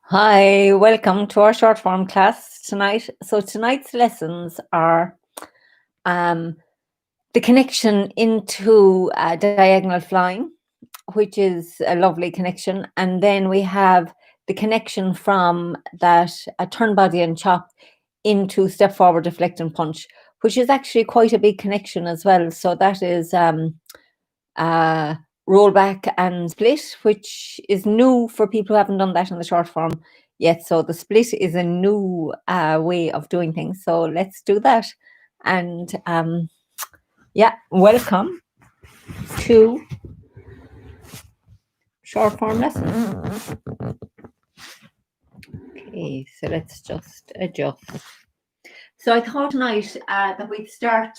Hi, welcome to our short form class tonight. So tonight's lessons are um, the connection into diagonal flying, which is a lovely connection, and then we have the connection from that turn body and chop into step forward, deflect and punch, which is actually quite a big connection as well. So that is uh, roll back and split, which is new for people who haven't done that in the short form yet. So the split is a new way of doing things. So let's do that. And yeah, welcome to short form lessons. Okay, so let's just adjust. So I thought tonight that we'd start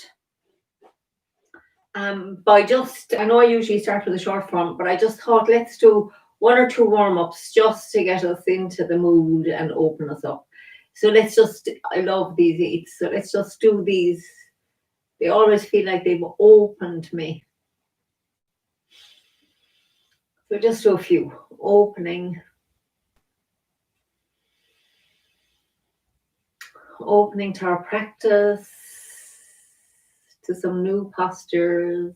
by just, I know I usually start with a short form, but I just thought let's do one or two warm-ups just to get us into the mood and open us up. So let's just, I love these eats, so let's just do these. They always feel like they've opened me. So just do a few. Opening to our practice, to some new postures,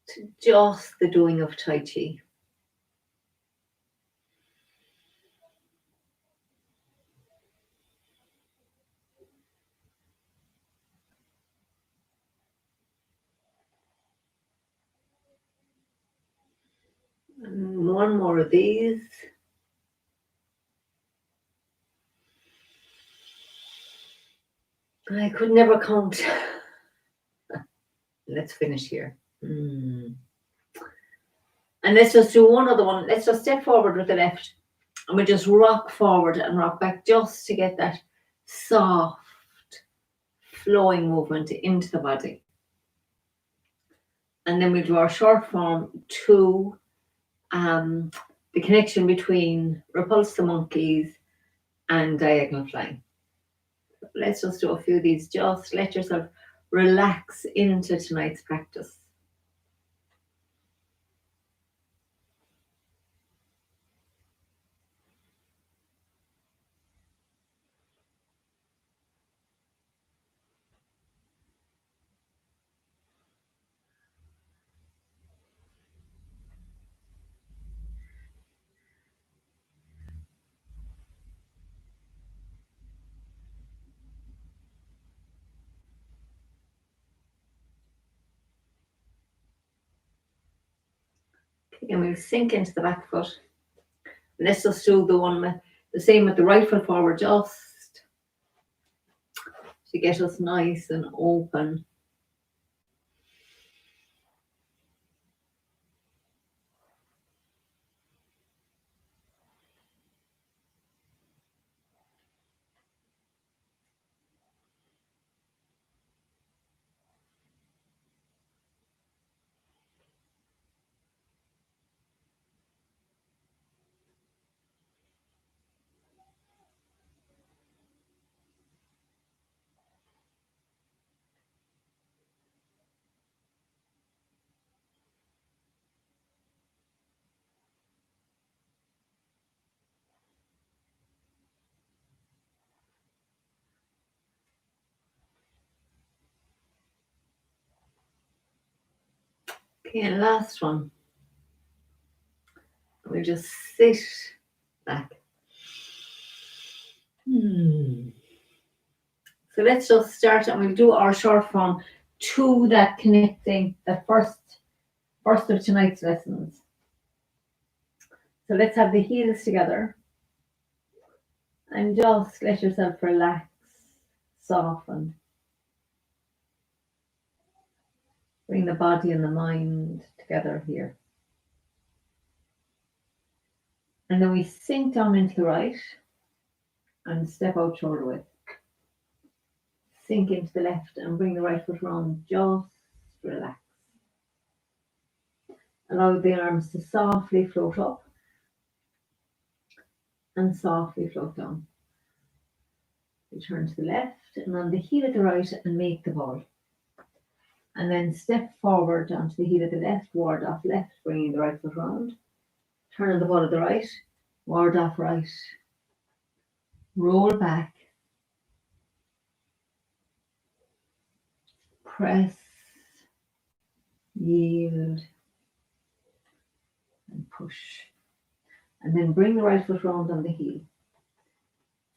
to just the doing of Tai Chi. And one more of these. I could never count. Let's finish here. And let's just do one other one. Let's just step forward with the left. And we just rock forward and rock back just to get that soft flowing movement into the body. And then we do our short form to the connection between repulse the monkeys and diagonal flying. Let's just do a few of these. Just let yourself relax into tonight's practice. And we'll sink into the back foot. Let's just do the same with the right foot forward, just to get us nice and open. Okay, and last one. We'll just sit back. So let's just start and we'll do our short form to that connecting, the first of tonight's lessons. So let's have the heels together and just let yourself relax, soften. Bring the body and the mind together here. And then we sink down into the right and step out shoulder width. Sink into the left and bring the right foot around, just relax. Allow the arms to softly float up and softly float down. We turn to the left and on the heel of the right and make the ball. And then step forward onto the heel of the left, ward off left, bringing the right foot round. turn on the ball of the right, ward off right, roll back, press, yield, and push. And then bring the right foot round on the heel.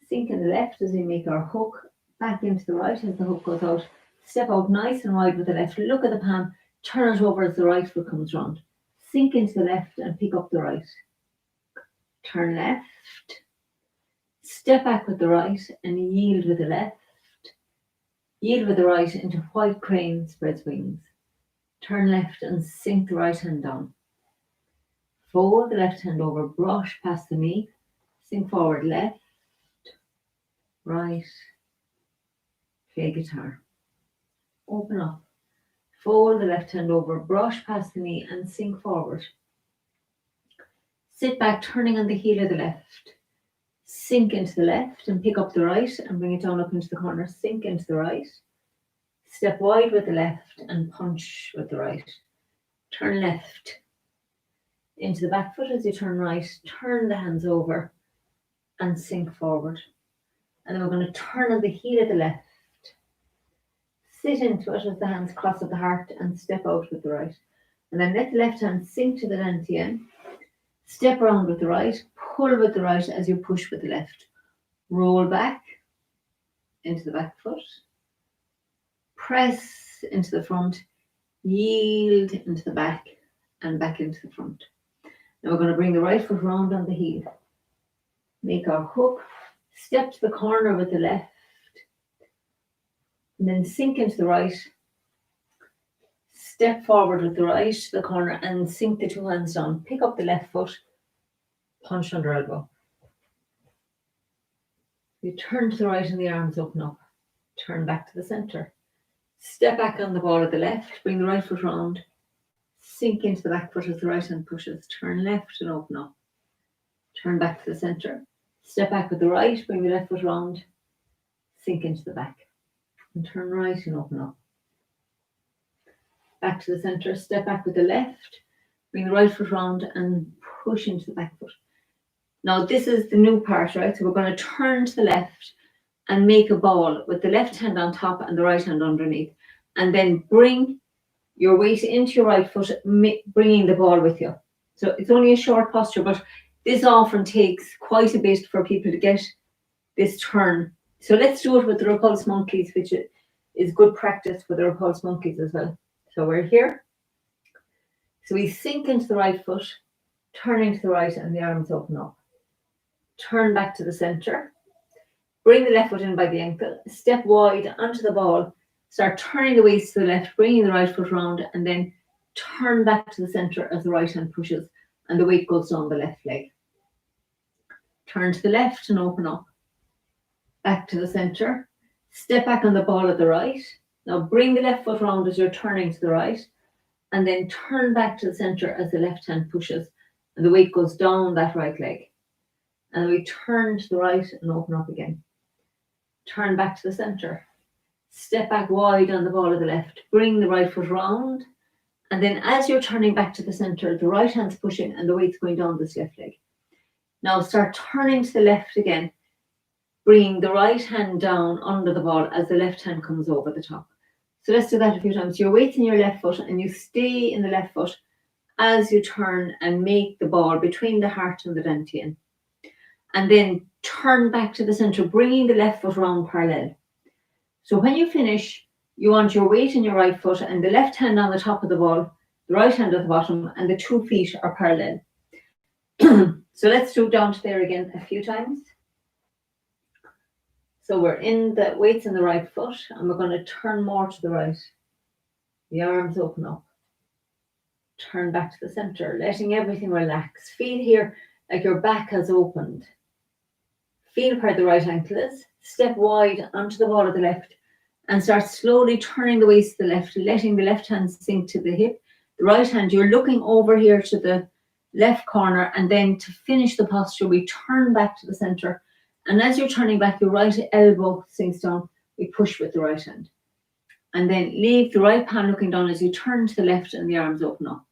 Sink in the left as we make our hook back into the right as the hook goes out. Step out nice and wide with the left. Look at the palm. Turn it over as the right foot comes round. Sink into the left and pick up the right. Turn left. Step back with the right and yield with the left. Yield with the right into white crane spreads wings. Turn left and sink the right hand down. Fold the left hand over, brush past the knee. Sink forward left, right, play guitar. Open up. Fold the left hand over, brush past the knee and sink forward. Sit back, turning on the heel of the left. Sink into the left and pick up the right and bring it down up into the corner. Sink into the right. Step wide with the left and punch with the right. Turn left into the back foot as you turn right. Turn the hands over and sink forward. And then we're going to turn on the heel of the left. Sit into it as the hands cross at the heart and step out with the right. And then let the left hand sink to the dantian. Step around with the right. Pull with the right as you push with the left. Roll back into the back foot. Press into the front. Yield into the back and back into the front. Now we're going to bring the right foot round on the heel. Make our hook. Step to the corner with the left. And then sink into the right. Step forward with the right to the corner and sink the two hands down. Pick up the left foot. Punch under elbow. You turn to the right and the arms open up. Turn back to the center. Step back on the ball of the left. Bring the right foot round. Sink into the back foot as the right hand pushes. Turn left and open up. Turn back to the center. Step back with the right. Bring the left foot round. Sink into the back. And turn right and open up. Back to the center. Step back with the left. Bring the right foot round and push into the back foot. Now this is the new part, right? So we're going to turn to the left and make a ball with the left hand on top and the right hand underneath. And then bring your weight into your right foot, bringing the ball with you. So it's only a short posture, but this often takes quite a bit for people to get this turn. So let's do it with the repulse monkeys, which is good practice for the repulse monkeys as well. So we're here. So we sink into the right foot, turning to the right and the arms open up. Turn back to the center. Bring the left foot in by the ankle. Step wide onto the ball. Start turning the waist to the left, bringing the right foot round, and then turn back to the center as the right hand pushes and the weight goes down the left leg. Turn to the left and open up. Back to the center. Step back on the ball of the right. Now bring the left foot round as you're turning to the right, and then turn back to the center as the left hand pushes and the weight goes down that right leg. And we turn to the right and open up again. Turn back to the center. Step back wide on the ball of the left. Bring the right foot round. And then as you're turning back to the center, the right hand's pushing and the weight's going down this left leg. Now start turning to the left again. Bringing the right hand down under the ball as the left hand comes over the top. So let's do that a few times. Your weight's in your left foot and you stay in the left foot as you turn and make the ball between the heart and the dantian. And then turn back to the center, bringing the left foot round parallel. So when you finish, you want your weight in your right foot and the left hand on the top of the ball, the right hand at the bottom, and the 2 feet are parallel. So let's do down to there again a few times. So we're in the weights in the right foot and we're going to turn more to the right. The arms open up. Turn back to the center, letting everything relax. Feel here like your back has opened. Feel where the right ankle is. Step wide onto the ball of the left and start slowly turning the waist to the left, letting the left hand sink to the hip. The right hand, you're looking over here to the left corner, and then to finish the posture, we turn back to the center. And as you're turning back, your right elbow sinks down. We push with the right hand. And then leave the right palm looking down as you turn to the left and the arms open up.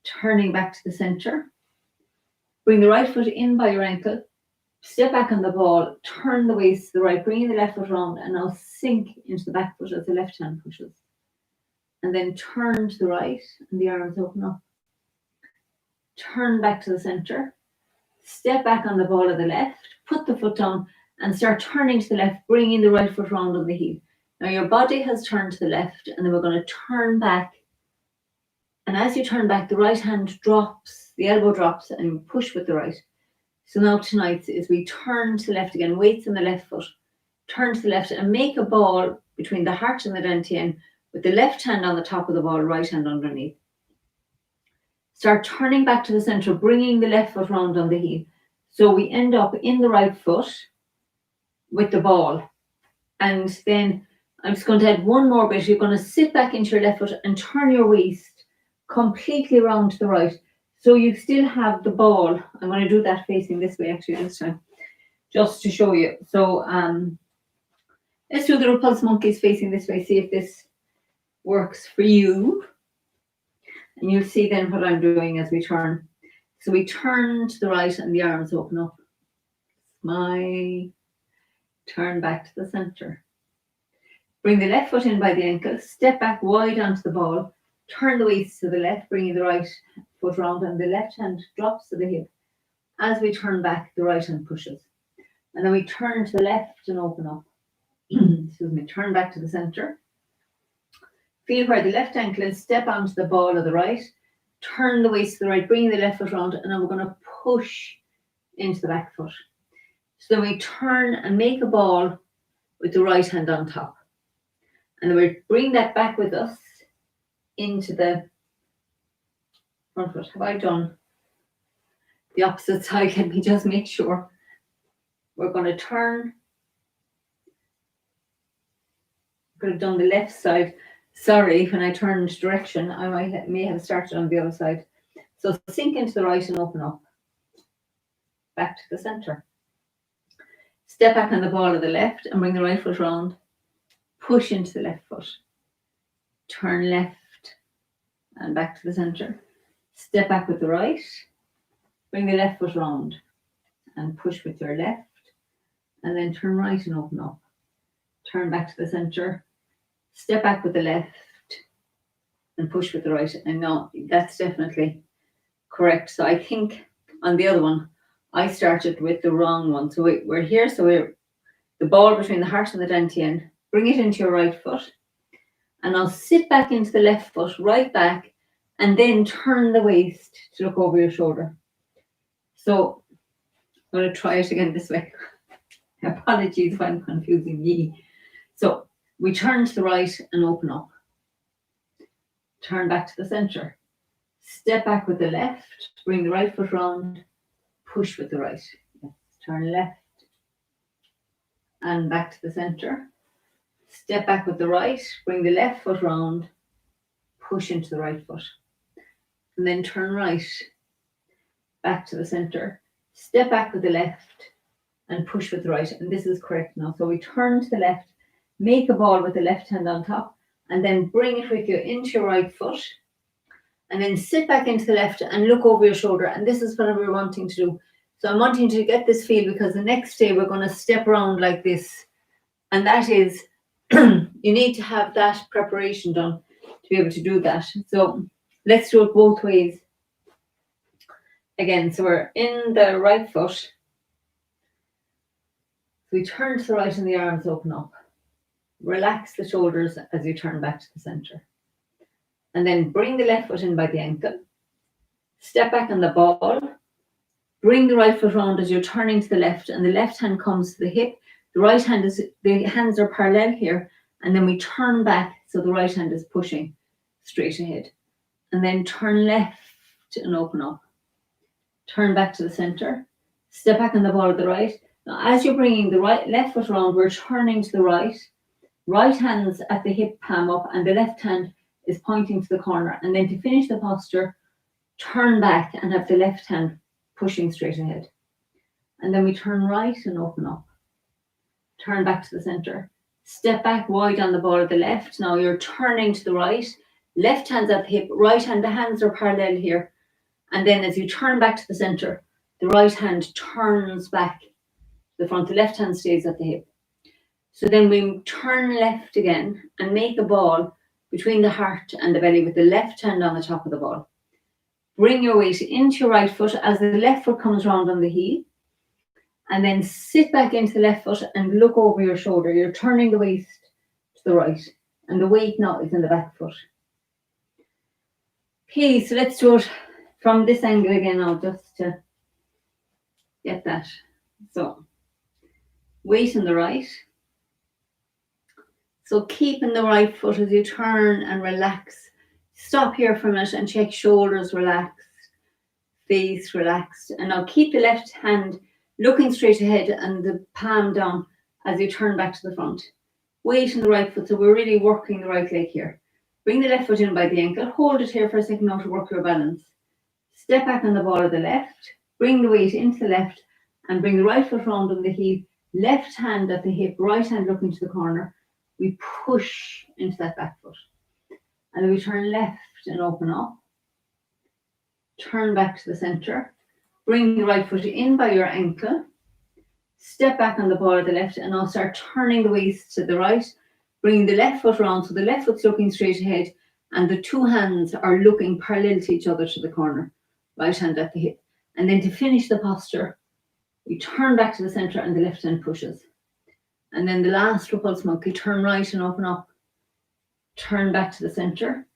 Turning back to the center. Bring the right foot in by your ankle, step back on the ball, turn the waist to the right, bringing the left foot around, and now sink into the back foot as the left hand pushes. And then turn to the right, and the arms open up. Turn back to the center, step back on the ball of the left, put the foot down, and start turning to the left, bringing the right foot round on the heel. Now your body has turned to the left, and then we're going to turn back. And as you turn back, the right hand drops, the elbow drops, and you push with the right. So now tonight is we turn to the left again, weights on the left foot, turn to the left and make a ball between the heart and the dantian with the left hand on the top of the ball, right hand underneath. Start turning back to the center, bringing the left foot round on the heel. So we end up in the right foot with the ball. And then I'm just going to add one more bit. You're going to sit back into your left foot and turn your waist completely around to the right. So you still have the ball. I'm going to do that facing this way actually this time, just to show you. So let's do the repulse monkeys facing this way. See if this works for you. And you'll see then what I'm doing as we turn. So we turn to the right and the arms open up. Turn back to the center. Bring the left foot in by the ankle, step back wide onto the ball, turn the waist to the left, bringing the right foot round, and the left hand drops to the hip. As we turn back, the right hand pushes. And then we turn to the left and open up. Excuse me, turn back to the center. Feel where the left ankle is, step onto the ball of the right, turn the waist to the right, bringing the left foot round, and then we're going to push into the back foot. So then we turn and make a ball with the right hand on top. And then we bring that back with us into the front foot. Have I done the opposite side? Let me just make sure. We're going to turn. Could have done the left side. Sorry, when I turned direction, I may have started on the other side. So sink into the right and open up. Back to the center. Step back on the ball of the left and bring the right foot round. Push into the left foot. Turn left and back to the center. Step back with the right. Bring the left foot round and push with your left. And then turn right and open up. Turn back to the center. Step back with the left and push with the right. And no, that's definitely correct. So I think on the other one, I started with the wrong one. So we're here. So we're the ball between the heart and the dantian. Bring it into your right foot. And I'll sit back into the left foot, right back, and then turn the waist to look over your shoulder. So I'm going to try it again this way. Apologies if I'm confusing you. So we turn to the right and open up. Turn back to the center. Step back with the left. Bring the right foot round. Push with the right. Yes. Turn left. And back to the center. Step back with the right. Bring the left foot round. Push into the right foot. And then turn right. Back to the center. Step back with the left. And push with the right. And this is correct now. So we turn to the left. Make a ball with the left hand on top. And then bring it with you into your right foot. And then sit back into the left and look over your shoulder. And this is what we're wanting to do. So I'm wanting to get this feel because the next day we're going to step around like this. And that is, you need to have that preparation done to be able to do that. So let's do it both ways. Again, so we're in the right foot. We turn to the right and the arms open up. Relax the shoulders as you turn back to the center. And then bring the left foot in by the ankle. Step back on the ball. Bring the right foot round as you're turning to the left, and the left hand comes to the hip. The right hand is, the hands are parallel here, and then we turn back so the right hand is pushing straight ahead. And then turn left and open up. Turn back to the center. Step back on the ball of the right. Now, as you're bringing the left foot round, we're turning to the right. Right hand's at the hip, palm up, and the left hand is pointing to the corner. And then to finish the posture, turn back and have the left hand pushing straight ahead. And then we turn right and open up. Turn back to the center. Step back wide on the ball of the left. Now you're turning to the right. Left hand's at the hip, right hand, the hands are parallel here. And then as you turn back to the center, the right hand turns back to the front, the left hand stays at the hip. So then we turn left again and make a ball between the heart and the belly with the left hand on the top of the ball. Bring your weight into your right foot as the left foot comes round on the heel. And then sit back into the left foot and look over your shoulder. You're turning the waist to the right. And the weight now is in the back foot. Okay, so let's do it from this angle again now, just to get that. So, weight on the right. So keeping the right foot as you turn and relax. Stop here for a minute and check shoulders relaxed, face relaxed. And now keep the left hand looking straight ahead and the palm down as you turn back to the front. Weight on the right foot, so we're really working the right leg here. Bring the left foot in by the ankle. Hold it here for a second now to work your balance. Step back on the ball of the left. Bring the weight into the left and bring the right foot round on the heel. Left hand at the hip, right hand looking to the corner. We push into that back foot. And then we turn left and open up. Turn back to the center. Bring the right foot in by your ankle. Step back on the ball of the left and now start turning the waist to the right. Bring the left foot round so the left foot's looking straight ahead and the two hands are looking parallel to each other to the corner. Right hand at the hip. And then to finish the posture, we turn back to the center and the left hand pushes. And then the last repulse monkey, turn right and open up. Turn back to the center.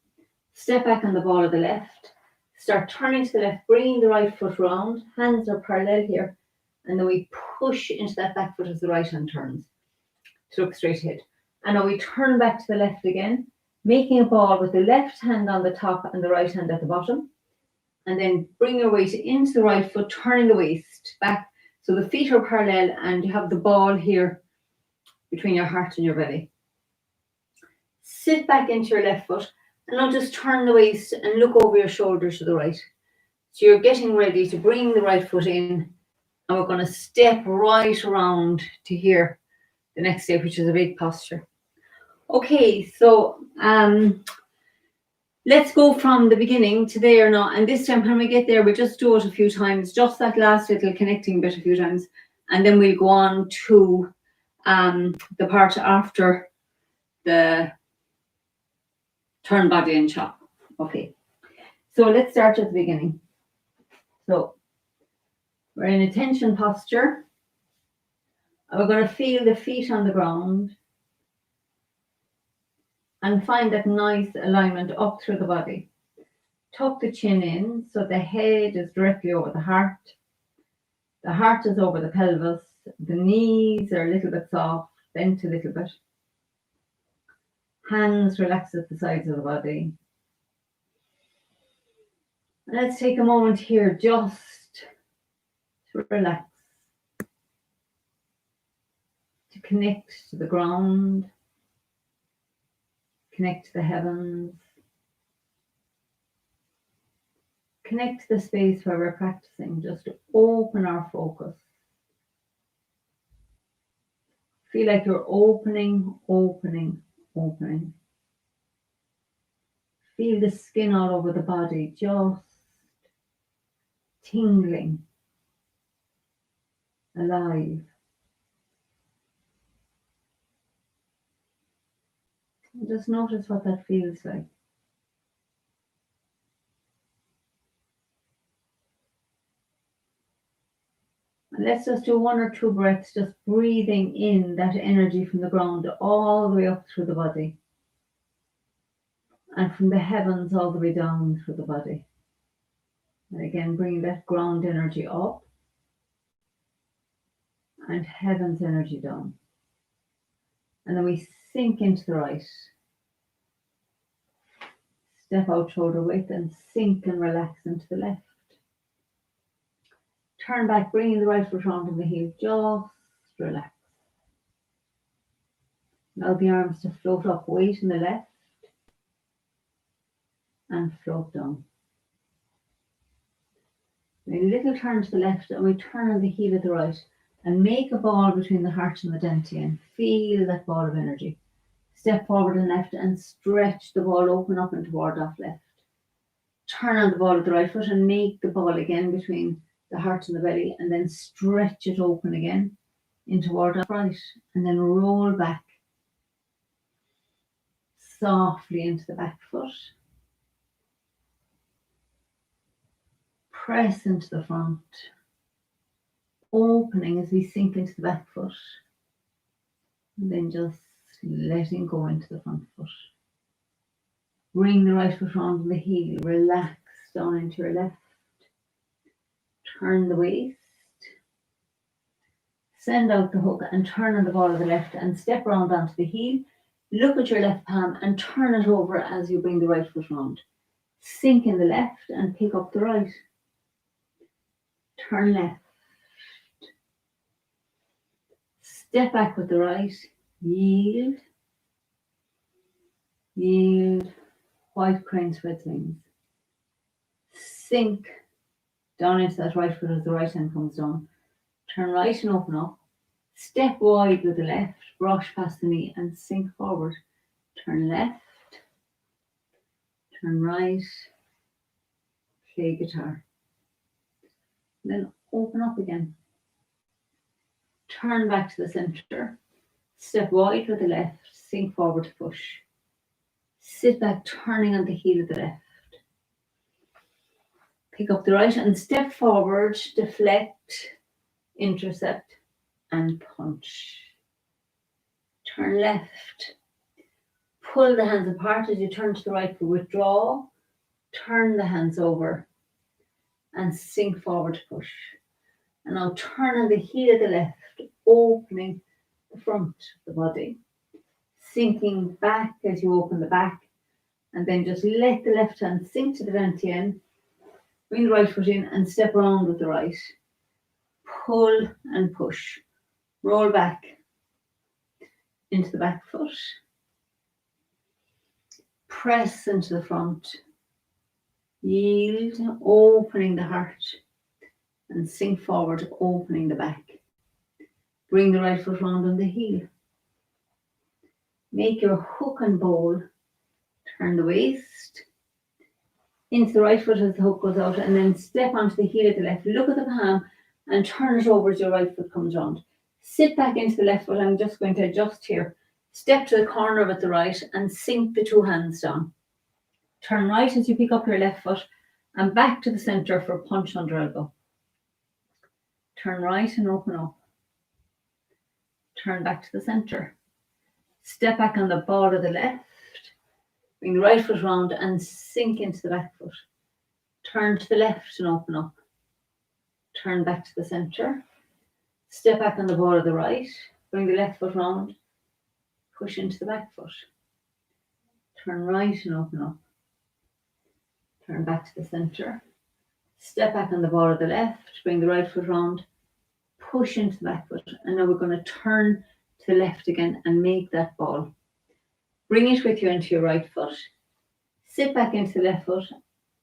Step back on the ball of the left. Start turning to the left, bringing the right foot round. Hands are parallel here. And then we push into that back foot as the right hand turns to look straight ahead. And now we turn back to the left again, making a ball with the left hand on the top and the right hand at the bottom. And then bring your weight into the right foot, turning the waist back. So the feet are parallel and you have the ball here between your heart and your belly. Sit back into your left foot and now just turn the waist and look over your shoulders to the right. So you're getting ready to bring the right foot in and we're going to step right around to here, the next step, which is a big posture. Okay, so let's go from the beginning to there now. And this time when we get there, we'll just do it a few times, just that last little connecting bit a few times. And then we'll go on to the part after the turn body and chop. Okay, so let's start at the beginning. So we're in a tension posture. And we're going to feel the feet on the ground and find that nice alignment up through the body. Tuck the chin in so the head is directly over the heart. The heart is over the pelvis. The knees are a little bit soft, bent a little bit. Hands relax at the sides of the body. Let's take a moment here just to relax, to connect to the ground, connect to the heavens, connect to the space where we're practicing, just to open our focus. Feel like you're opening, opening, opening. Feel the skin all over the body, just tingling, alive. Just notice what that feels like. And let's just do 1 or 2 breaths, just breathing in that energy from the ground all the way up through the body. And from the heavens all the way down through the body. And again, bringing that ground energy up. And heaven's energy down. And then we sink into the right. Step out shoulder width and sink and relax into the left. Turn back, bringing the right foot round on the heel. Just relax. Allow the arms to float up, weight in the left. And float down. A little turn to the left and we turn on the heel of the right and make a ball between the heart and the dantian. Feel that ball of energy. Step forward and left and stretch the ball, open up and toward off left. Turn on the ball of the right foot and make the ball again between the heart and the belly, and then stretch it open again in toward the right, and then roll back softly into the back foot. Press into the front, opening as we sink into the back foot, and then just letting go into the front foot. Bring the right foot onto the heel, relax down into your left. Turn the waist, send out the hook and turn on the ball of the left and step around onto the heel. Look at your left palm and turn it over as you bring the right foot round. Sink in the left and pick up the right. Turn left. Step back with the right. Yield. Yield. White crane spread wings. Sink down into that right foot as the right hand comes down. Turn right and open up. Step wide with the left. Brush past the knee and sink forward. Turn left. Turn right. Play guitar. Then open up again. Turn back to the center. Step wide with the left. Sink forward to push. Sit back, turning on the heel of the left. Pick up the right and step forward, deflect, intercept, and punch. Turn left. Pull the hands apart as you turn to the right for withdraw. Turn the hands over and sink forward to push. And now turn on the heel of the left, opening the front of the body. Sinking back as you open the back. And then just let the left hand sink to the dantian. Bring the right foot in and step around with the right. Pull and push. Roll back into the back foot. Press into the front. Yield, opening the heart. And sink forward, opening the back. Bring the right foot round on the heel. Make your hook and bowl. Turn the waist into the right foot as the hook goes out, and then step onto the heel of the left. Look at the palm and turn it over as your right foot comes round. Sit back into the left foot. I'm just going to adjust here. Step to the corner of it, the right, and sink the two hands down. Turn right as you pick up your left foot and back to the center for punch under elbow. Turn right and open up. Turn back to the center. Step back on the ball of the left. Bring the right foot round and sink into the back foot. Turn to the left and open up. Turn back to the center. Step back on the ball of the right. Bring the left foot round. Push into the back foot. Turn right and open up. Turn back to the center. Step back on the ball of the left. Bring the right foot round. Push into the back foot. And now we're going to turn to the left again and make that ball. Bring it with you into your right foot. Sit back into the left foot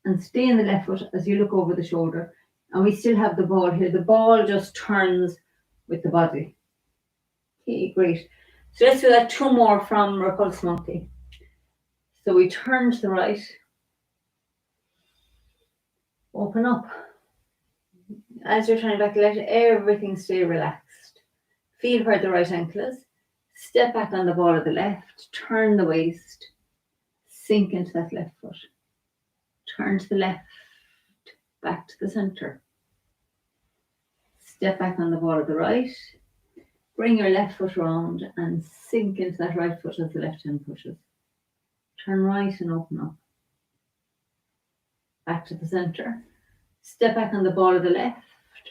and stay in the left foot as you look over the shoulder. And we still have the ball here. The ball just turns with the body. Okay, great. So let's do that two more from Repulse Monkey. So we turn to the right. Open up. As you're turning back, let everything stay relaxed. Feel where the right ankle is. Step back on the ball of the left. Turn the waist. Sink into that left foot. Turn to the left. Back to the center. Step back on the ball of the right. Bring your left foot round and sink into that right foot as the left hand pushes. Turn right and open up. Back to the center. Step back on the ball of the left.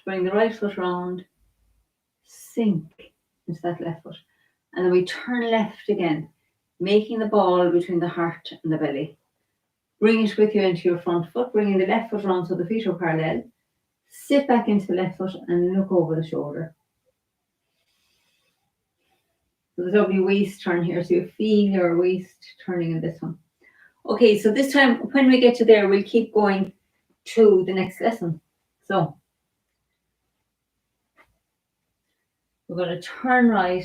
Bring the right foot round. Sink into that left foot. And then we turn left again, making the ball between the heart and the belly. Bring it with you into your front foot, bringing the left foot round so the feet are parallel. Sit back into the left foot and look over the shoulder. So there's a lovely waist turn here, so you feel your waist turning in this one. Okay, so this time when we get to there, we'll keep going to the next lesson. So we're going to turn right,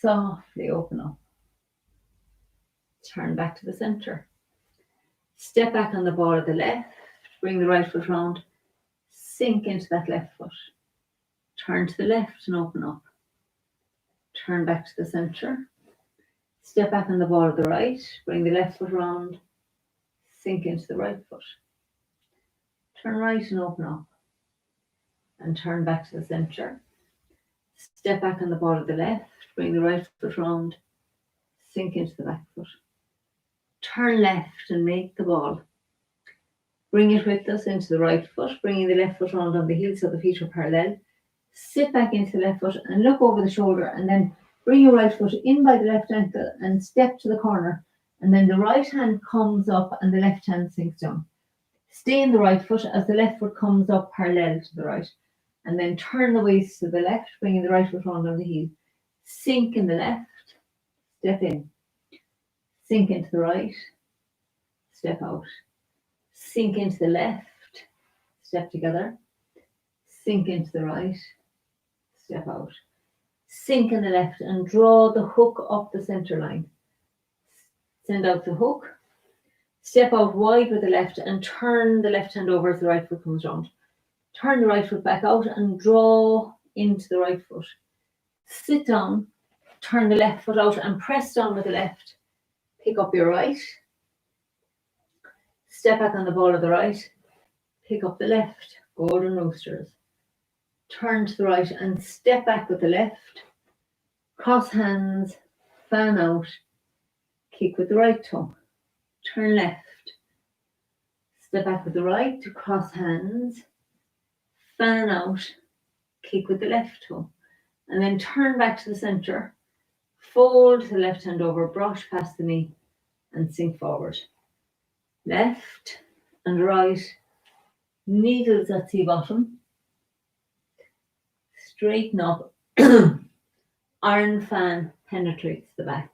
softly open up. Turn back to the center. Step back on the ball of the left, bring the right foot round, Sink into that left foot. Turn to the left and open up. Turn back to the center. Step back on the ball of the right. Bring the left foot around. Sink into the right foot. Turn right and open up. And turn back to the center. Step back on the ball of the left. Bring the right foot around. Sink into the back foot. Turn left and make the ball. Bring it with us into the right foot, bringing the left foot around on the heel so the feet are parallel. Sit back into the left foot and look over the shoulder, and then bring your right foot in by the left ankle and step to the corner. And then the right hand comes up and the left hand sinks down. Stay in the right foot as the left foot comes up parallel to the right. And then turn the waist to the left, bringing the right foot around on the heel. Sink in the left, step in. Sink into the right, step out. Sink into the left, step together. Sink into the right, step out. Sink in the left and draw the hook up the center line. Send out the hook. Step out wide with the left and turn the left hand over as the right foot comes round. Turn the right foot back out and draw into the right foot. Sit down, turn the left foot out and press down with the left. Pick up your right. Step back on the ball of the right. Pick up the left. Golden roosters. Turn to the right and step back with the left. Cross hands. Fan out. Kick with the right toe. Turn left. Step back with the right to cross hands. Fan out. Kick with the left toe. And then turn back to the center. Fold the left hand over, brush past the knee, and sink forward. Left and right, needles at sea bottom. Straighten up. Iron fan penetrates the back.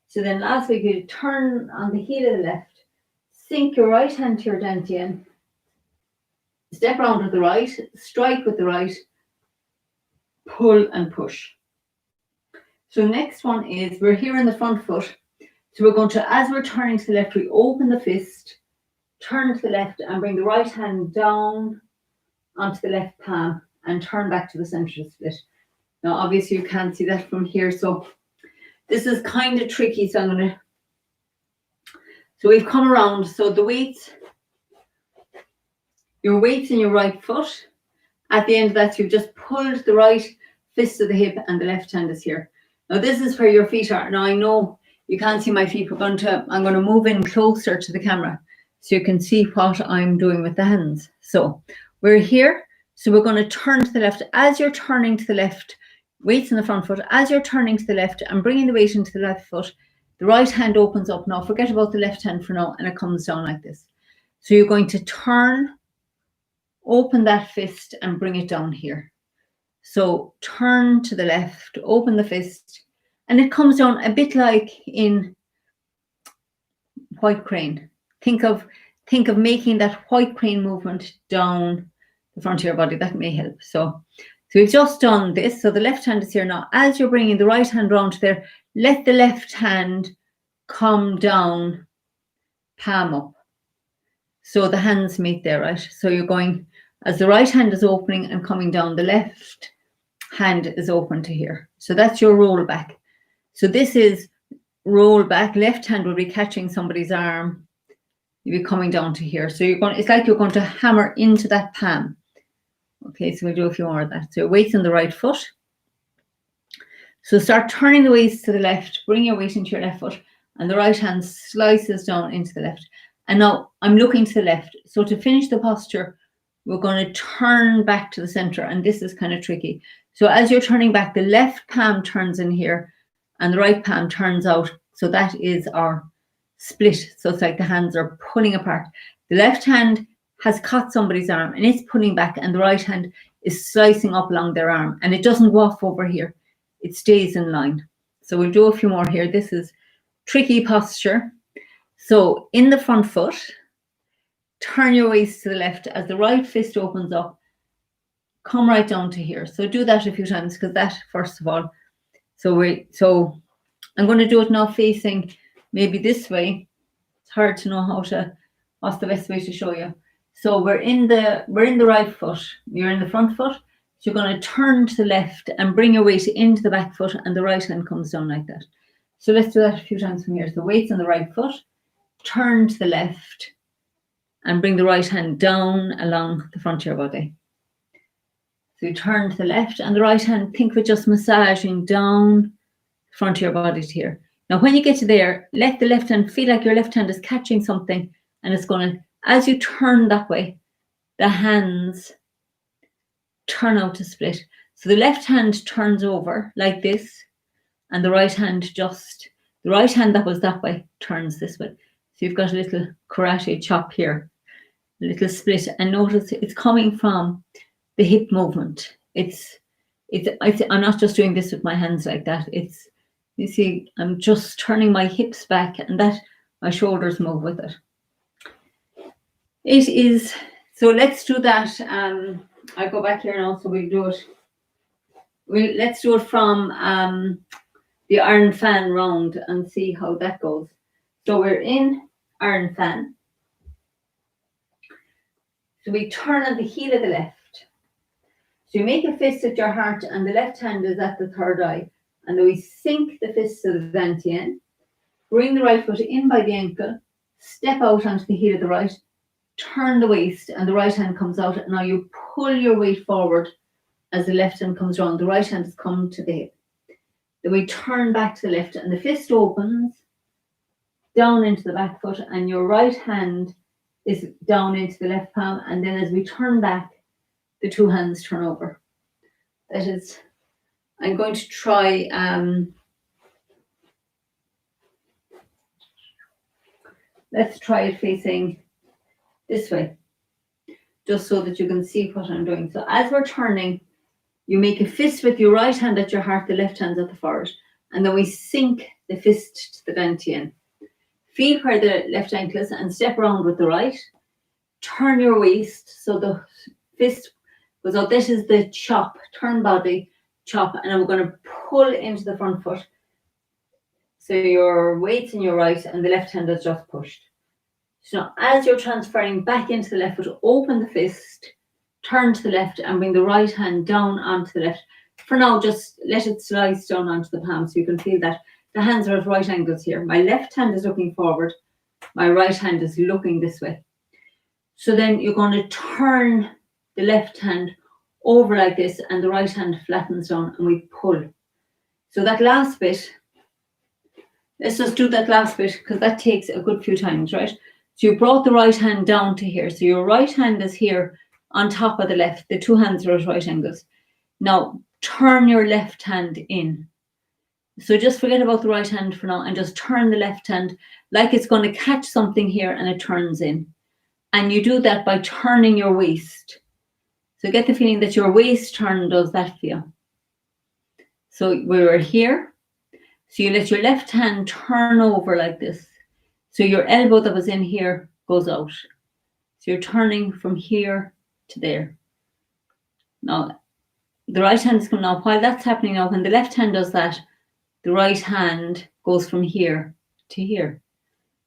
So then last week you turn on the heel of the left, sink your right hand to your dantian, step round with the right, strike with the right, pull and push. So next one is, we're here in the front foot. So we're going to, as we're turning to the left, we open the fist, turn to the left and bring the right hand down onto the left palm and turn back to the center of the split. Now, obviously you can't see that from here. So this is kind of tricky. So we've come around. So the weights, your weights in your right foot. At the end of that, you've just pulled the right fist to the hip and the left hand is here. Now this is where your feet are. Now I know you can't see my feet. I'm going to move in closer to the camera so you can see what I'm doing with the hands. So we're here. So we're going to turn to the left. As you're turning to the left, weights in the front foot. As you're turning to the left and bringing the weight into the left foot, the right hand opens up. Now forget about the left hand for now, and it comes down like this. So you're going to turn, open that fist and bring it down here. So turn to the left, open the fist, and it comes down a bit like in white crane. Think of making that white crane movement down the front of your body. That may help. So we've just done this. So the left hand is here now. As you're bringing the right hand round to there, let the left hand come down, palm up. So the hands meet there, right? So you're going, as the right hand is opening and coming down, the left hand is open to here. So that's your roll back. So this is roll back. Left hand will be catching somebody's arm. You'll be coming down to here. So it's like you're going to hammer into that palm. Okay, so we'll do a few more of that. So weights in the right foot. So start turning the weights to the left. Bring your weight into your left foot. And the right hand slices down into the left. And now I'm looking to the left. So to finish the posture, we're going to turn back to the center. And this is kind of tricky. So as you're turning back, the left palm turns in here and the right palm turns out. So that is our split. So it's like the hands are pulling apart. The left hand has caught somebody's arm and it's pulling back, and the right hand is slicing up along their arm, and it doesn't go off over here. It stays in line. So we'll do a few more here. This is tricky posture. So in the front foot, turn your waist to the left as the right fist opens up. Come right down to here. So do that a few times, because that, first of all, so I'm going to do it now facing maybe this way. It's hard to know what's the best way to show you. So we're in the right foot. You're in the front foot. So you're going to turn to the left and bring your weight into the back foot, and the right hand comes down like that. So let's do that a few times from here. So weight's on the right foot, turn to the left, and bring the right hand down along the front of your body. So you turn to the left, and the right hand, think of it just massaging down the front of your body to here. Now, when you get to there, let the left hand feel like your left hand is catching something, and it's going to, as you turn that way, the hands turn out to split. So the left hand turns over like this, and the right hand the right hand that was that way turns this way. So you've got a little karate chop here, a little split, and notice it's coming from the hip movement. I'm not just doing this with my hands like that. You see, I'm just turning my hips back, and that my shoulders move with it. It is, so let's do that. I'll go back here now, so we'll do it. Let's do it from the iron fan round and see how that goes. So we're in iron fan. So we turn on the heel of the left. So you make a fist at your heart, and the left hand is at the third eye. And then we sink the fist to the dantian, bring the right foot in by the ankle, step out onto the heel of the right, turn the waist, and the right hand comes out. And now you pull your weight forward as the left hand comes around. The right hand has come to the hip. Then we turn back to the left, and the fist opens down into the back foot, and your right hand is down into the left palm. And then as we turn back, the two hands turn over. That is, I'm going to try, let's try it facing this way, just so that you can see what I'm doing. So as we're turning, you make a fist with your right hand at your heart, the left hand's at the forehead, and then we sink the fist to the dantian. Feel where the left ankle is and step around with the right. Turn your waist so the fist goes out. This is the chop, turn body, chop, and I'm going to pull into the front foot. So your weight's in your right, and the left hand is just pushed. So now, as you're transferring back into the left foot, open the fist, turn to the left, and bring the right hand down onto the left. For now, just let it slice down onto the palm so you can feel that the hands are at right angles here. My left hand is looking forward. My right hand is looking this way. So then you're going to turn the left hand over like this, and the right hand flattens down, and we pull. So that last bit, let's just do that last bit, because that takes a good few times, right? So you brought the right hand down to here. So your right hand is here on top of the left. The two hands are at right angles. Now turn your left hand in. So just forget about the right hand for now, and just turn the left hand like it's going to catch something here, and it turns in. And you do that by turning your waist. So get the feeling that your waist turn does that feel. So we were here. So you let your left hand turn over like this. So your elbow that was in here goes out. So you're turning from here to there. Now, the right hand is coming out. While that's happening now, when the left hand does that, the right hand goes from here to here.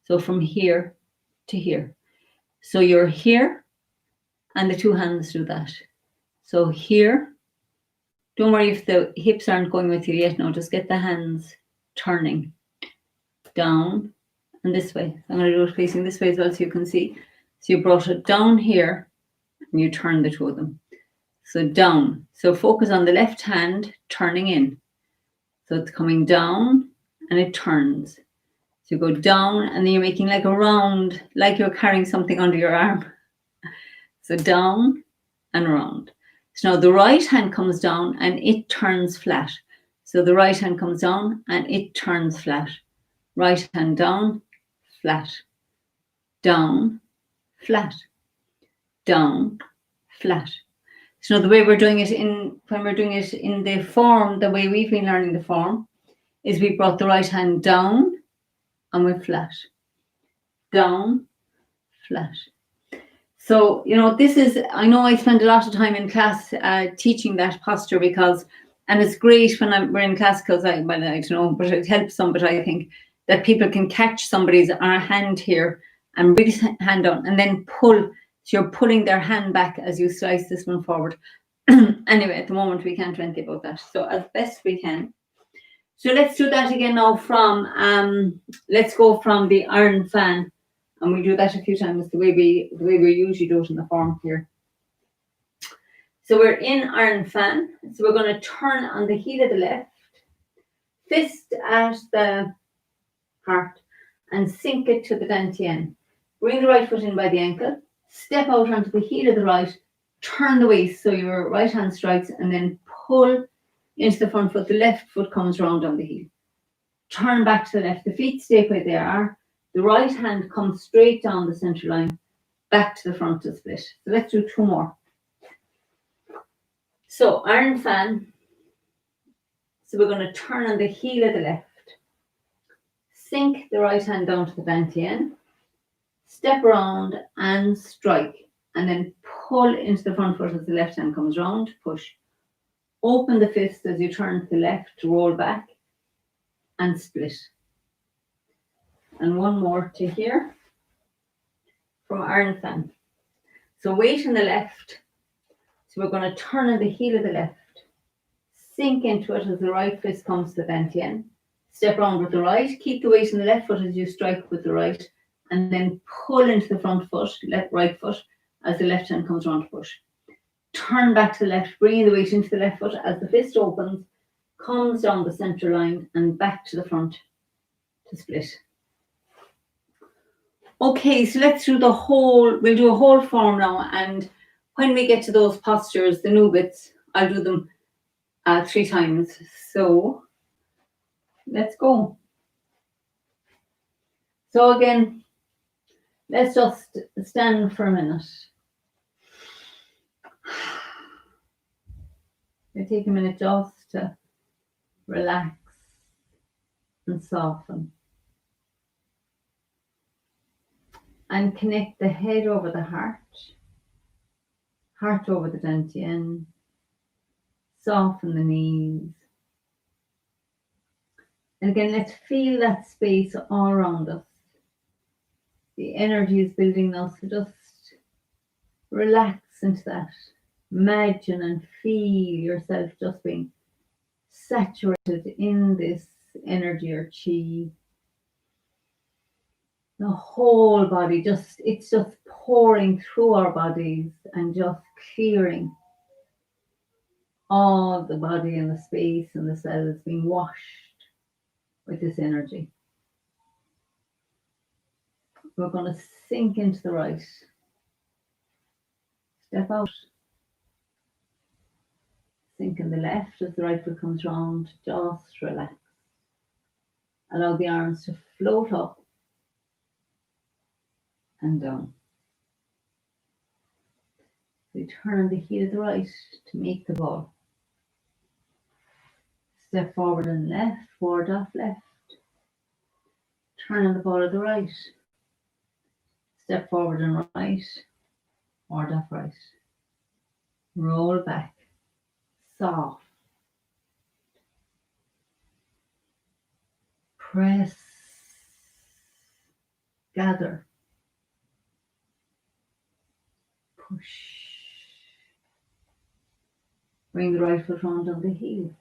So from here to here. So you're here, and the two hands do that. So here, don't worry if the hips aren't going with you yet. No, just get the hands turning down and this way. I'm going to do it facing this way as well so you can see. So you brought it down here, and you turn the two of them. So down. So focus on the left hand turning in. So it's coming down, and it turns. So you go down, and then you're making like a round, like you're carrying something under your arm. So down and around. So now the right hand comes down, and it turns flat. So the right hand comes down, and it turns flat. Right hand down, flat. Down, flat. Down, flat. So now the way we're doing it when we're doing it in the form, the way we've been learning the form, is we brought the right hand down, and we're flat. Down, flat. So, this is, I know I spend a lot of time in class teaching that posture and it's great when we're in class because I don't know, but it helps some, but I think that people can catch somebody's hand here and bring his hand down and then pull So you're pulling their hand back as you slice this one forward. Anyway, at the moment we can't do anything about that. So as best we can. So let's do that again now from, let's go from the iron fan. And we do that a few times the way we usually do it in the form here. So we're in iron fan. So we're going to turn on the heel of the left, fist at the heart, and sink it to the dantian. Bring the right foot in by the ankle, step out onto the heel of the right, turn the waist so your right hand strikes, and then pull into the front foot. The left foot comes round on the heel. Turn back to the left. The feet stay where they are. The right hand comes straight down the center line, back to the front to split. So let's do two more. So iron fan. So we're going to turn on the heel of the left. Sink the right hand down to the dantian. Step around and strike. And then pull into the front foot as the left hand comes round. Push. Open the fist as you turn to the left. Roll back. And split. And one more to here. From iron fan. So weight in the left. So we're going to turn on the heel of the left. Sink into it as the right fist comes to the dantian. Step around with the right. Keep the weight in the left foot as you strike with the right. And then pull into the front foot, right foot, as the left hand comes around to push. Turn back to the left, bringing the weight into the left foot as the fist opens, comes down the center line and back to the front to split. Okay, so let's do we'll do a whole form now. And when we get to those postures, the new bits, I'll do them 3 times. So let's go. So again, let's just stand for a minute. You take a minute just to relax and soften. And connect the head over the heart over the dantian. Soften the knees. And again, let's feel that space all around us. The energy is building now, so just relax into that. Imagine and feel yourself just being saturated in this energy or chi. The whole body, it's just pouring through our bodies and just clearing all the body and the space and the cells, being washed with this energy. We're going to sink into the right. Step out. Sink in the left as the right foot comes round. Just relax. Allow the arms to float up and down. We turn the heel of the right to make the ball. Step forward and left, ward off left. Turn on the ball of the right. Step forward and right, ward off right. Roll back, soft. Press, gather. Push. Bring the right foot round on the heel.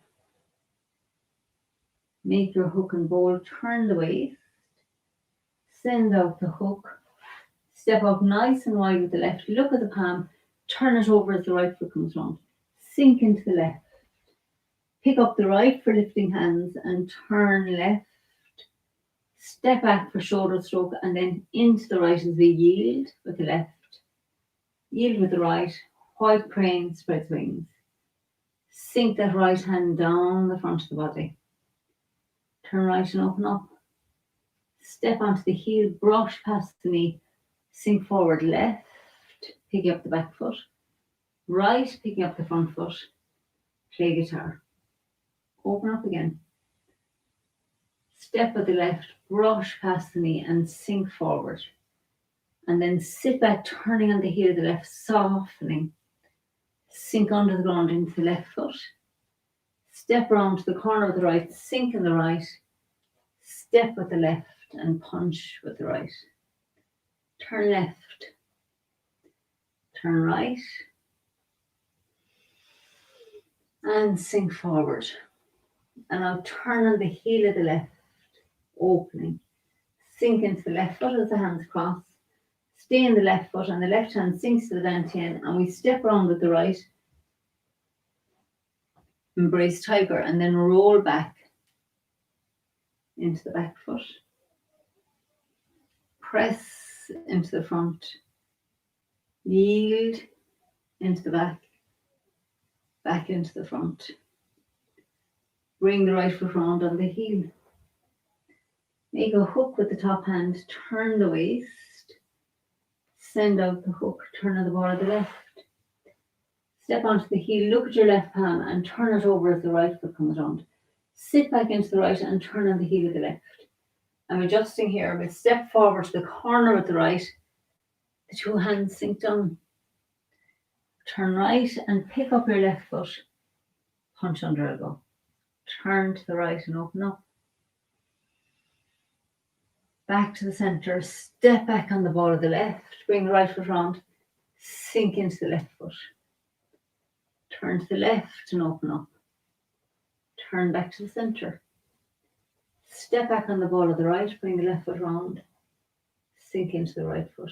Make your hook and bowl, turn the waist. Send out the hook. Step up nice and wide with the left. Look at the palm. Turn it over as the right foot comes round. Sink into the left. Pick up the right for lifting hands and turn left. Step back for shoulder stroke and then into the right as we yield with the left. Yield with the right. White crane spreads wings. Sink that right hand down the front of the body. Turn right and open up. Step onto the heel, brush past the knee. Sink forward left, picking up the back foot. Right, picking up the front foot. Play guitar. Open up again. Step with the left, brush past the knee and sink forward. And then sit back, turning on the heel of the left, softening. Sink under the ground into the left foot. Step around to the corner of the right, sink in the right. Step with the left and punch with the right. Turn left. turn right, and sink forward. And now turn on the heel of the left, opening. Sink into the left foot as the hands cross. Stay in the left foot and the left hand sinks to the dantian, and we step around with the right. Embrace tiger and then roll back into the back foot. Press into the front. Yield into the back. Back into the front. Bring the right foot round on the heel. Make a hook with the top hand. Turn the waist. Send out the hook. Turn on the ball of the left. Step onto the heel. Look at your left palm and turn it over as the right foot comes around. Sit back into the right and turn on the heel of the left. I'm adjusting here. We'll step forward to the corner with the right. The two hands sink down. Turn right and pick up your left foot. Punch under elbow. Turn to the right and open up. Back to the center. Step back on the ball of the left. Bring the right foot round. Sink into the left foot. Turn to the left and open up. Turn back to the center. Step back on the ball of the right. Bring the left foot round. Sink into the right foot.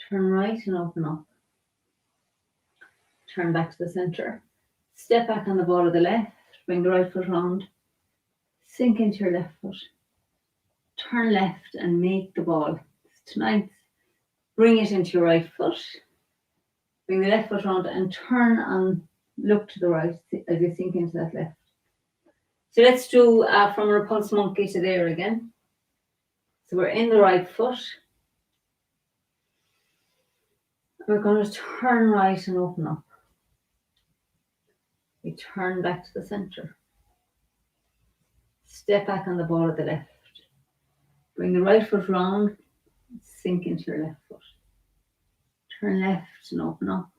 Turn right and open up. Turn back to the center. Step back on the ball of the left. Bring the right foot round. Sink into your left foot. Turn left and make the ball. Tonight, bring it into your right foot. Bring the left foot round and turn and look to the right as you sink into that left. So let's do from repulse monkey to there again. So we're in the right foot. We're going to turn right and open up. We turn back to the center. Step back on the ball of the left. Bring the right foot round. Sink into your left foot. Turn left and open up.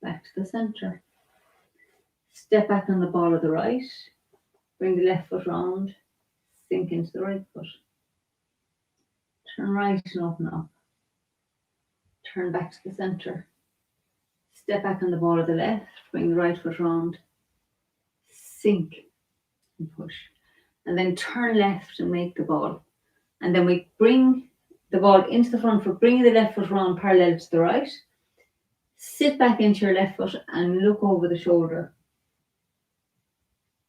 Back to the center. Step back on the ball of the right. Bring the left foot round. Sink into the right foot. Turn right and open up. Turn back to the center. Step back on the ball of the left. Bring the right foot round. Sink and push. And then turn left and make the ball. And then we bring the ball into the front foot, bringing the left foot round parallel to the right. Sit back into your left foot and look over the shoulder.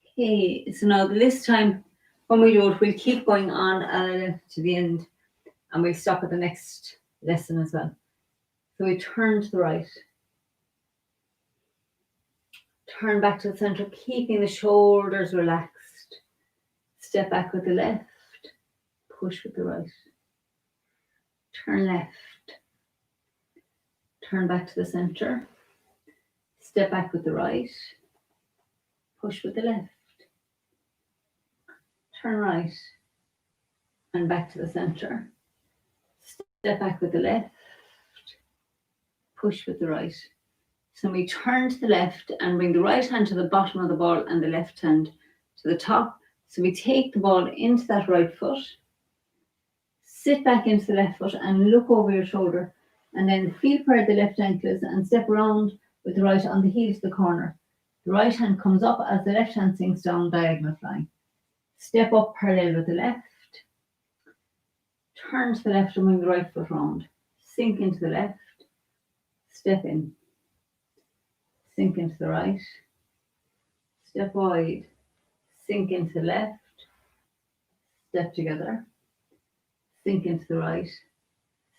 Okay, so now this time when we do it, we'll keep going on to the end and we'll stop at the next lesson as well. So we turn to the right. Turn back to the center, keeping the shoulders relaxed. Step back with the left. Push with the right. Turn left. Turn back to the center. Step back with the right. Push with the left. Turn right. And back to the center. Step back with the left. Push with the right. So we turn to the left and bring the right hand to the bottom of the ball and the left hand to the top. So we take the ball into that right foot. Sit back into the left foot and look over your shoulder. And then feel where the left ankle is and step around with the right on the heel to the corner. The right hand comes up as the left hand sinks down, diagonal flying. Step up parallel with the left. Turn to the left and bring the right foot round. Sink into the left. Step in. Sink into the right. Step wide. Sink into the left. Step together. Sink into the right.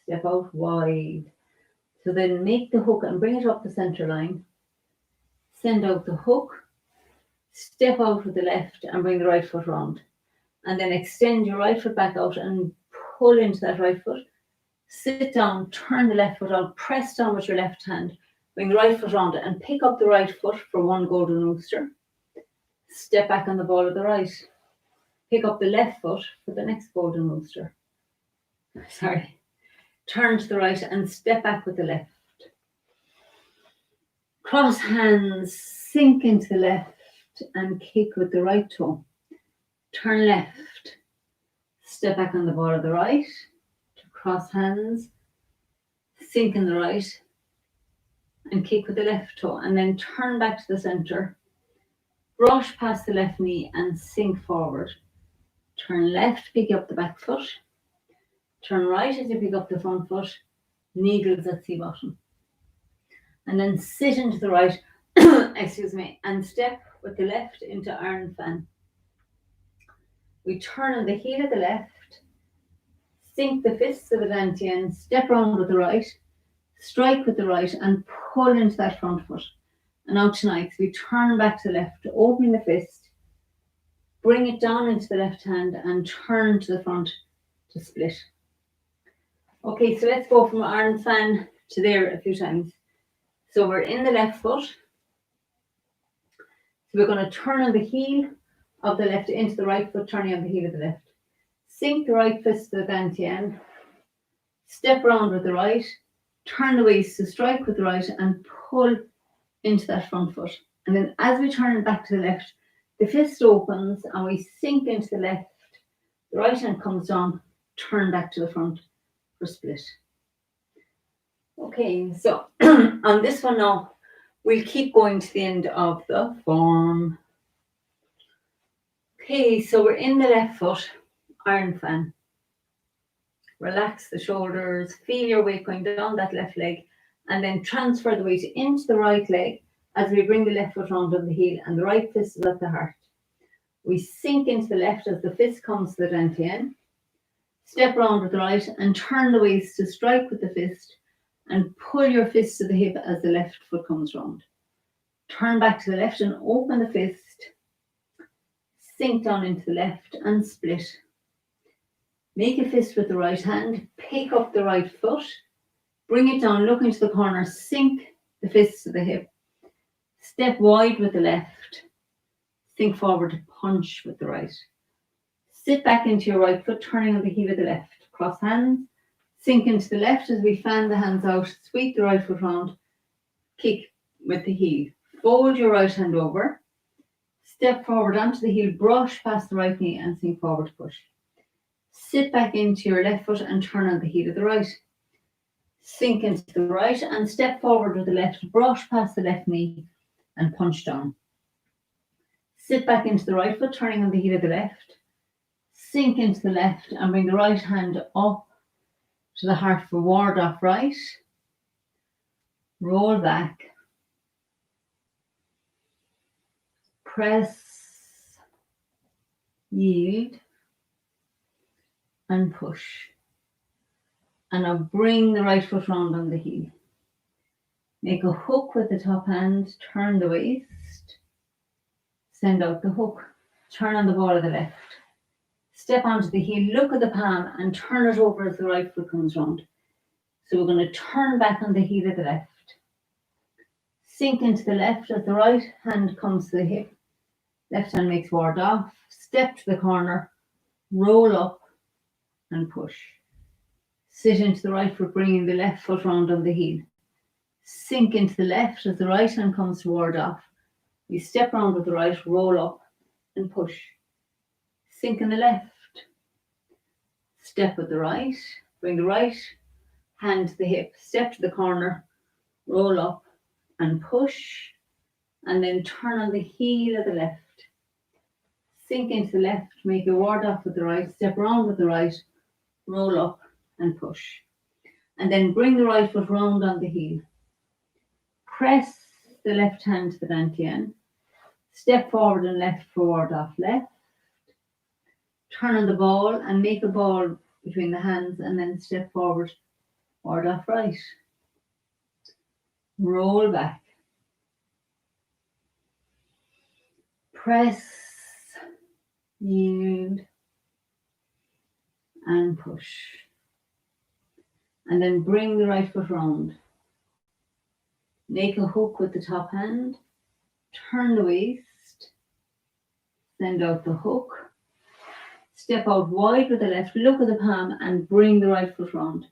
Step out wide. So then make the hook and bring it up the center line. Send out the hook. Step out with the left and bring the right foot round. And then extend your right foot back out and pull into that right foot. Sit down, turn the left foot out, press down with your left hand. Bring the right foot round and pick up the right foot for one golden rooster. Step back on the ball of the right. Pick up the left foot for the next golden rooster. Sorry. Turn to the right and step back with the left. Cross hands, sink into the left and kick with the right toe. Turn left. Step back on the ball of the right. To cross hands. sink in the right, and kick with the left toe, and then turn back to the center, brush past the left knee and sink forward. Turn left, pick up the back foot, turn right as you pick up the front foot, needles at sea bottom. And then sit into the right, excuse me, and step with the left into iron fan. We turn on the heel of the left, sink the fists of the dantian, step round with the right, strike with the right and pull into that front foot. And now tonight, we turn back to the left, opening the fist, bring it down into the left hand and turn to the front to split. Okay, so let's go from iron fan to there a few times. So we're in the left foot. So we're going to turn on the heel of the left into the right foot, turning on the heel of the left. Sink the right fist to the dantian, step round with the right, turn the waist to strike with the right and pull into that front foot. And then as we turn it back to the left, the fist opens and we sink into the left. The right hand comes down, turn back to the front for split. Okay, so on this one now, we'll keep going to the end of the form. Okay, so we're in the left foot, iron fan. Relax the shoulders, feel your weight going down that left leg, and then transfer the weight into the right leg as we bring the left foot round on the heel and the right fist is at the heart. We sink into the left as the fist comes to the dantian. Step round with the right and turn the waist to strike with the fist and pull your fist to the hip as the left foot comes round. Turn back to the left and open the fist. Sink down into the left and split. Make a fist with the right hand, pick up the right foot, bring it down, look into the corner, sink the fist to the hip, step wide with the left, sink forward to punch with the right. Sit back into your right foot, turning on the heel of the left, cross hands, sink into the left as we fan the hands out, sweep the right foot round, kick with the heel, fold your right hand over, step forward onto the heel, brush past the right knee and sink forward to push. Sit back into your left foot and turn on the heel of the right. Sink into the right and step forward with the left, brush past the left knee and punch down. Sit back into the right foot, turning on the heel of the left. Sink into the left and bring the right hand up to the heart for ward off right. Roll back. Press, yield, and push. And now bring the right foot round on the heel. Make a hook with the top hand, turn the waist, send out the hook, turn on the ball of the left. Step onto the heel, look at the palm and turn it over as the right foot comes round. So we're going to turn back on the heel of the left. Sink into the left as the right hand comes to the hip. Left hand makes ward off, step to the corner, roll up and push. Sit into the right foot, bringing the left foot round on the heel. Sink into the left as the right hand comes to ward off. We step round with the right, roll up and push. Sink in the left. Step with the right, bring the right hand to the hip, step to the corner, roll up and push. And then turn on the heel of the left. Sink into the left, make a ward off with the right, step around with the right, roll up and push. And then bring the right foot round on the heel. Press the left hand to the dantian. Step forward and left for ward off left. Turn on the ball and make a ball between the hands and then step forward, ward off right. Roll back. Press, yield, and push. And then bring the right foot round. Make a hook with the top hand. Turn the waist. Send out the hook. Step out wide with the left. Look at the palm and bring the right foot round.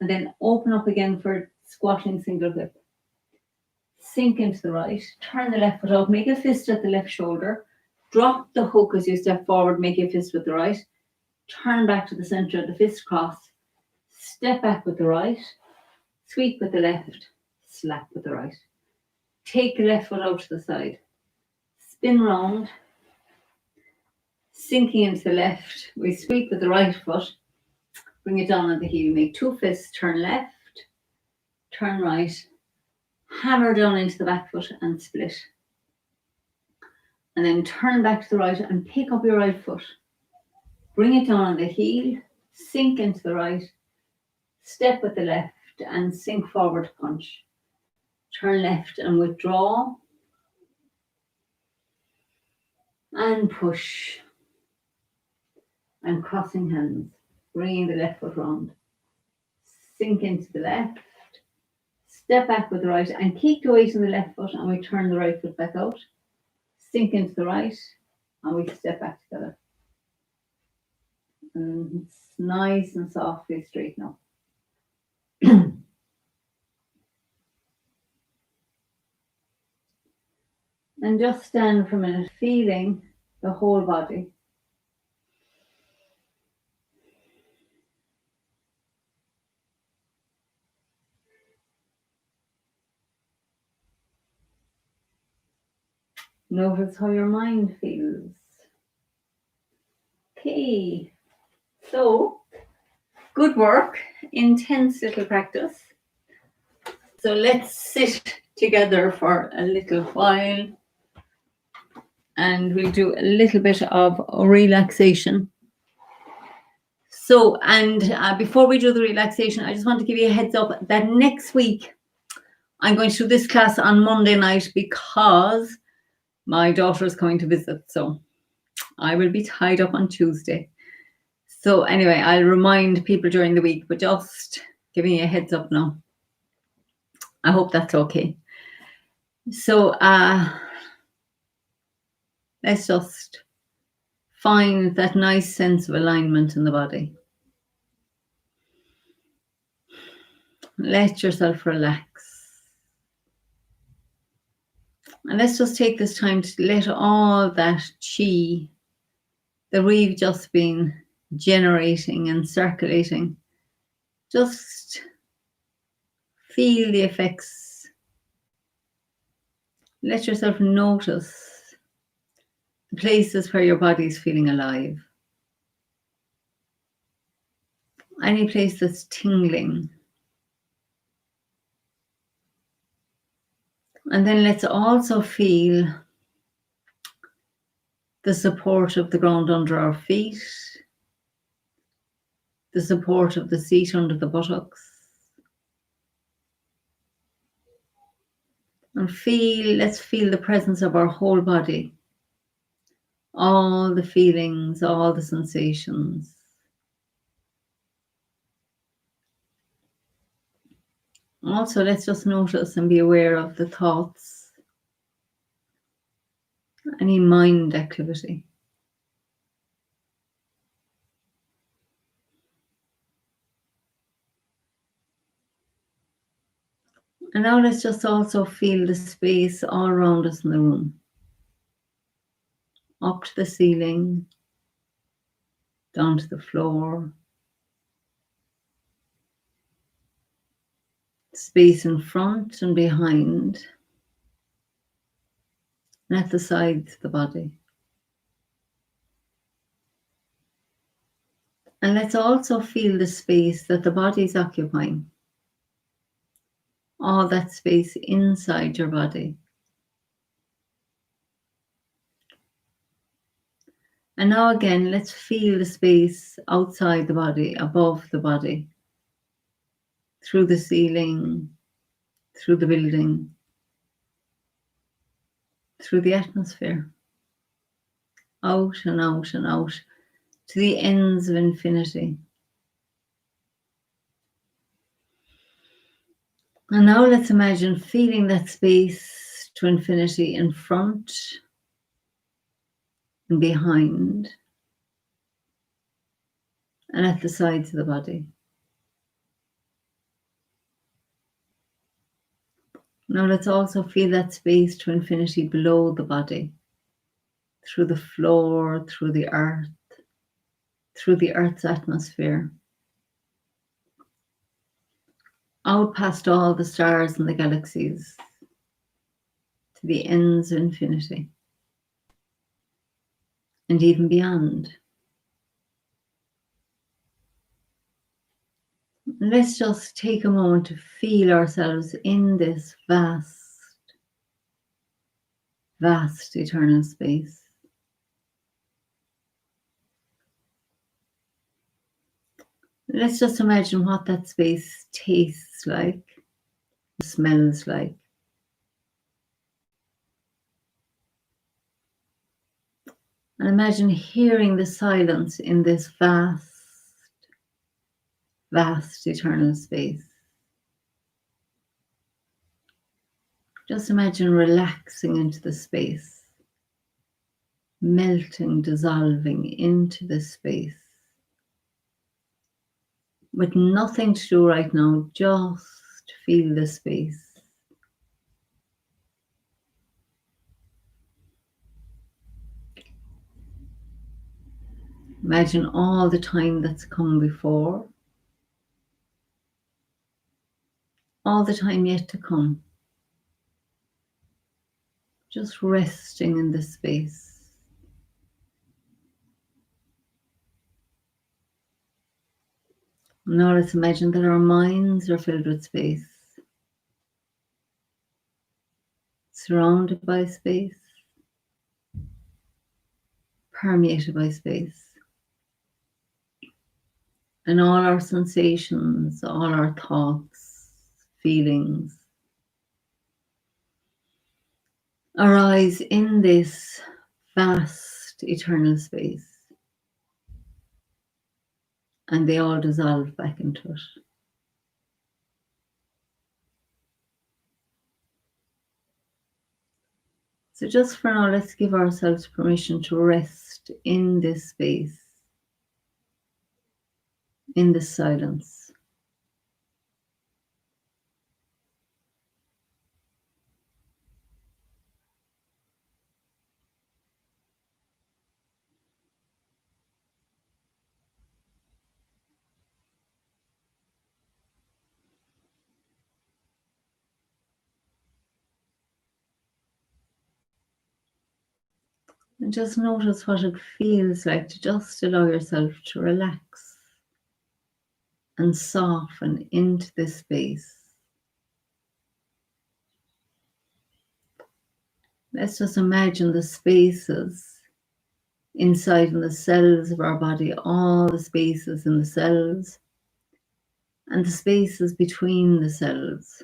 And then open up again for squatting single hip. Sink into the right. Turn the left foot out. Make a fist at the left shoulder. Drop the hook as you step forward. Make a fist with the right. Turn back to the center of the fist cross. Step back with the right. Sweep with the left, slap with the right. Take the left foot out to the side. Spin round, sinking into the left. We sweep with the right foot, bring it down on the heel. Make 2 fists, turn left, turn right, hammer down into the back foot and split. And then turn back to the right and pick up your right foot. Bring it down on the heel, sink into the right, step with the left and sink forward punch. Turn left and withdraw. And push. And crossing hands, bringing the left foot round. Sink into the left, step back with the right and keep the weight in the left foot and we turn the right foot back out. Sink into the right and we step back together. And it's nice and softly straight now. And just stand for a minute, feeling the whole body. Notice how your mind feels. Okay, so good work, intense little practice. So let's sit together for a little while and we'll do a little bit of relaxation. So, and before we do the relaxation, I just want to give you a heads up that next week I'm going to do this class on Monday night because my daughter is coming to visit. So I will be tied up on Tuesday. So anyway, I'll remind people during the week, but just giving you a heads up now. I hope that's okay. So let's just find that nice sense of alignment in the body. Let yourself relax. And let's just take this time to let all that chi that we've just been generating and circulating, just feel the effects. Let yourself notice the places where your body is feeling alive. Any place that's tingling. And then let's also feel the support of the ground under our feet, the support of the seat under the buttocks. And let's feel the presence of our whole body. All the feelings, all the sensations. Also, let's just notice and be aware of the thoughts, any mind activity. And now let's just also feel the space all around us in the room. Up to the ceiling, down to the floor. Space in front and behind. And at the sides of the body. And let's also feel the space that the body is occupying. All that space inside your body. And now again, let's feel the space outside the body, above the body, through the ceiling, through the building, through the atmosphere, out and out and out to the ends of infinity. And now let's imagine feeling that space to infinity in front and behind and at the sides of the body. Now let's also feel that space to infinity below the body, through the floor, through the earth's atmosphere. out past all the stars and the galaxies, to the ends of infinity, and even beyond. And let's just take a moment to feel ourselves in this vast, vast eternal space. Let's just imagine what that space tastes like, smells like. And imagine hearing the silence in this vast, vast eternal space. Just imagine relaxing into the space, melting, dissolving into the space. With nothing to do right now, just feel the space. Imagine all the time that's come before, all the time yet to come. Just resting in this space. Now let's imagine that our minds are filled with space, surrounded by space, permeated by space. And all our sensations, all our thoughts, feelings arise in this vast eternal space. And they all dissolve back into it. So just for now, let's give ourselves permission to rest in this space, in this silence. And just notice what it feels like to just allow yourself to relax and soften into this space. Let's just imagine the spaces inside in the cells of our body, all the spaces in the cells and the spaces between the cells,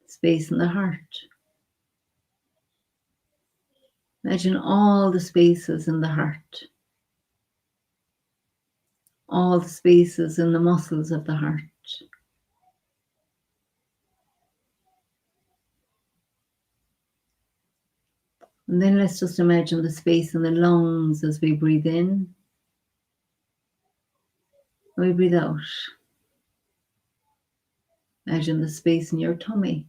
space in the heart. Imagine all the spaces in the heart, all the spaces in the muscles of the heart. And then let's just imagine the space in the lungs as we breathe in. And we breathe out. Imagine the space in your tummy.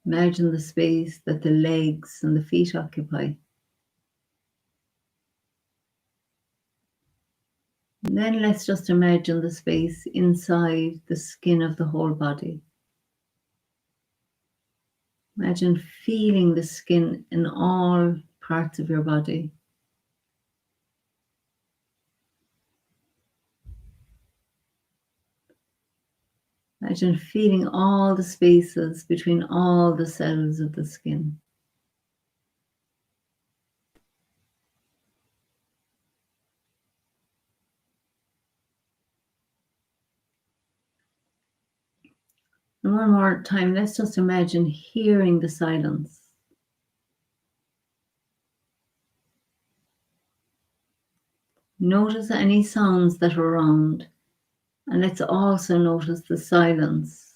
Imagine the space that the legs and the feet occupy. And then let's just imagine the space inside the skin of the whole body. Imagine feeling the skin in all parts of your body. Imagine feeling all the spaces between all the cells of the skin. And one more time, let's just imagine hearing the silence. Notice any sounds that are around, and let's also notice the silence,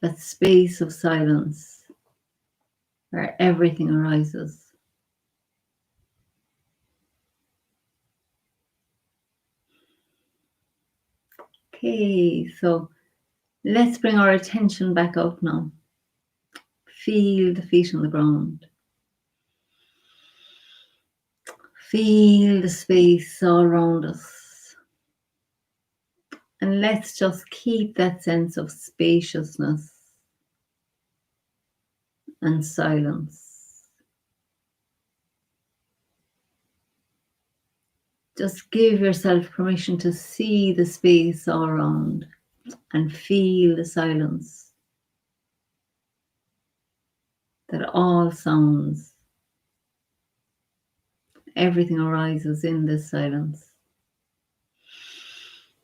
that space of silence where everything arises. Okay, so let's bring our attention back out now. Feel the feet on the ground. Feel the space all around us. And let's just keep that sense of spaciousness and silence. Just give yourself permission to see the space all around and feel the silence. That all sounds, everything arises in this silence.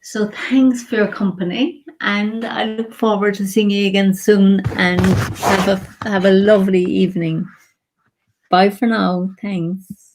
So thanks for your company, and I look forward to seeing you again soon, and have a lovely evening. Bye for now. Thanks.